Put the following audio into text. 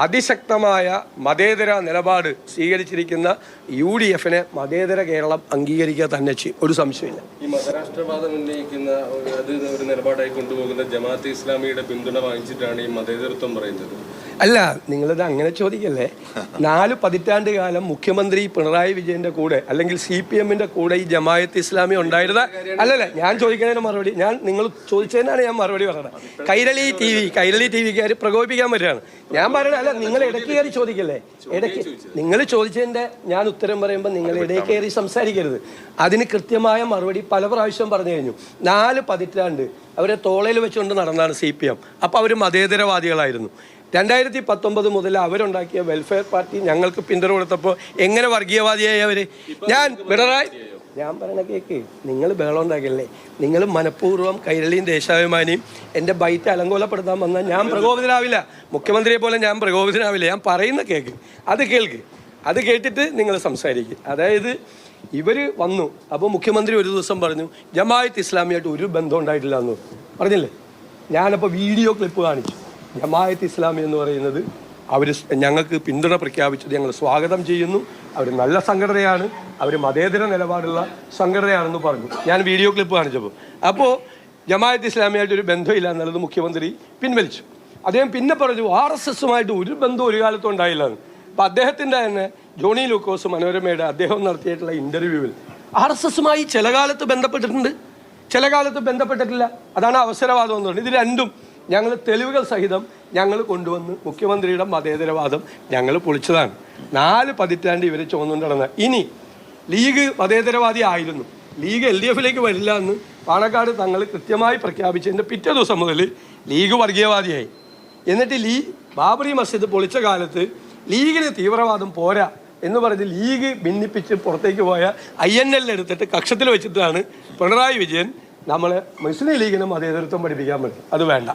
അതിശക്തമായ മതേതര നിലപാട് സ്വീകരിച്ചിരിക്കുന്ന UDF-നെ മതേതര കേരളം അംഗീകരിക്കുക തന്നെ ചെയ്യും, ഒരു സംശയമില്ല. ഈ മതരാഷ്ട്രവാദം ഉന്നയിക്കുന്ന ഒരു നിലപാടായി കൊണ്ടുപോകുന്ന ജമാഅത്തെ ഇസ്ലാമിയുടെ പിന്തുണ വാങ്ങിച്ചിട്ടാണ് ഈ മതേതരത്വം പറയുന്നത്. അല്ല, നിങ്ങളിത് അങ്ങനെ ചോദിക്കല്ലേ. 4 പതിറ്റാണ്ട് കാലം മുഖ്യമന്ത്രി പിണറായി വിജയന്റെ കൂടെ അല്ലെങ്കിൽ CPM-ന്റെ കൂടെ ഈ ജമാഅത്തെ ഇസ്ലാമി ഉണ്ടായിരുന്ന അല്ലല്ല, ഞാൻ ചോദിക്കുന്നതിന് മറുപടി, നിങ്ങൾ ചോദിച്ചതിനാണ് ഞാൻ മറുപടി പറയുന്നത്. കൈരളി TV-ക്കാർ പ്രകോപിപ്പിക്കാൻ പറ്റുകയാണ്. ഞാൻ പറയണ അല്ല, നിങ്ങൾ ഇടയ്ക്ക് കയറി ചോദിക്കല്ലേ. ഇടയ്ക്ക് നിങ്ങൾ ചോദിച്ചതിന്റെ ഞാൻ ഉത്തരം പറയുമ്പോൾ നിങ്ങൾ ഇടയ്ക്ക് കയറി സംസാരിക്കരുത്. അതിന് കൃത്യമായ മറുപടി പല പ്രാവശ്യം പറഞ്ഞു കഴിഞ്ഞു. 4 പതിറ്റാണ്ട് അവരെ തോളയിൽ വെച്ചുകൊണ്ട് നടന്നാണ് CPM. അപ്പോൾ അവർ മതേതരവാദികളായിരുന്നു. 2019 മുതൽ അവരുണ്ടാക്കിയ വെൽഫെയർ പാർട്ടി ഞങ്ങൾക്ക് പിന്തുണ കൊടുത്തപ്പോൾ എങ്ങനെ വർഗീയവാദിയായി അവർ? ഞാൻ പറയണ കേക്ക്, നിങ്ങൾ ബഹളം ഉണ്ടാക്കിയല്ലേ. നിങ്ങൾ മനഃപൂർവ്വം കൈരളിയും ദേശാഭിമാനിയും എൻ്റെ ബൈറ്റ് അലങ്കോലപ്പെടുത്താൻ വന്നാൽ ഞാൻ പ്രകോപിതനാവില്ല. മുഖ്യമന്ത്രിയെ പോലെ ഞാൻ പ്രകോപിതനാവില്ല. ഞാൻ പറയുന്ന കേക്ക്, അത് കേൾക്ക്, അത് കേട്ടിട്ട് നിങ്ങൾ സംസാരിക്കുക. അതായത് ഇവർ വന്നു, അപ്പോൾ മുഖ്യമന്ത്രി ഒരു ദിവസം പറഞ്ഞു ജമാഅത്ത് ഇസ്ലാമിയായിട്ട് ഒരു ബന്ധം ഉണ്ടായിട്ടില്ല എന്ന് പറഞ്ഞില്ലേ. ഞാനപ്പോൾ വീഡിയോ ക്ലിപ്പ് കാണിച്ചു. ജമാഅത്ത് ഇസ്ലാമി എന്ന് പറയുന്നത് അവർ ഞങ്ങൾക്ക് പിന്തുണ പ്രഖ്യാപിച്ചത് ഞങ്ങൾ സ്വാഗതം ചെയ്യുന്നു. അവർ നല്ല സംഘടനയാണ്, അവർ മതേതര നിലപാടുള്ള സംഘടനയാണെന്ന് പറഞ്ഞു. ഞാൻ വീഡിയോ ക്ലിപ്പ് കാണിച്ചപ്പോൾ അപ്പോൾ ജമാഅത്ത് ഇസ്ലാമിയായിട്ടൊരു ബന്ധമില്ല എന്നുള്ളത് മുഖ്യമന്ത്രി പിൻവലിച്ചു. അദ്ദേഹം പിന്നെ പറഞ്ഞു RSS-ഉമായിട്ട് ഒരു ബന്ധം ഒരു കാലത്തും ഉണ്ടായില്ലെന്ന്. അപ്പോൾ അദ്ദേഹത്തിൻ്റെ തന്നെ ജോണി ലൂക്കോസ് മനോരമയുടെ അദ്ദേഹം നടത്തിയിട്ടുള്ള ഇൻ്റർവ്യൂവിൽ RSS-ഉമായി ചില കാലത്ത് ബന്ധപ്പെട്ടിട്ടുണ്ട്, ചില കാലത്ത് ബന്ധപ്പെട്ടിട്ടില്ല. അതാണ് അവസരവാദം എന്ന് പറയുന്നത്. ഇത് രണ്ടും ഞങ്ങൾ തെളിവുകൾ സഹിതം ഞങ്ങൾ കൊണ്ടുവന്ന് മുഖ്യമന്ത്രിയുടെ മതേതരവാദം ഞങ്ങൾ പൊളിച്ചതാണ്. 4 പതിറ്റാണ്ട് ഇവരെ ചുമന്നുകൊണ്ട് നടന്ന. ഇനി ലീഗ് മതേതരവാദി ആയിരുന്നു, ലീഗ് LDF-ലേക്ക് വരില്ല എന്ന് പാണക്കാട് തങ്ങൾ കൃത്യമായി പ്രഖ്യാപിച്ചതിൻ്റെ പിറ്റേ ദിവസം മുതൽ ലീഗ് വർഗീയവാദിയായി. എന്നിട്ട് ബാബറി മസ്ജിദ് പൊളിച്ച കാലത്ത് ലീഗിന് തീവ്രവാദം പോരാ എന്ന് പറഞ്ഞ് ലീഗ് ഭിന്നിപ്പിച്ച് പുറത്തേക്ക് പോയ INL എടുത്തിട്ട് കക്ഷത്തിൽ വെച്ചിട്ടാണ് പിണറായി വിജയൻ നമ്മളെ മുസ്ലിം ലീഗിന് മതേതരത്വം പഠിപ്പിക്കാൻ പറ്റും. അത് വേണ്ട.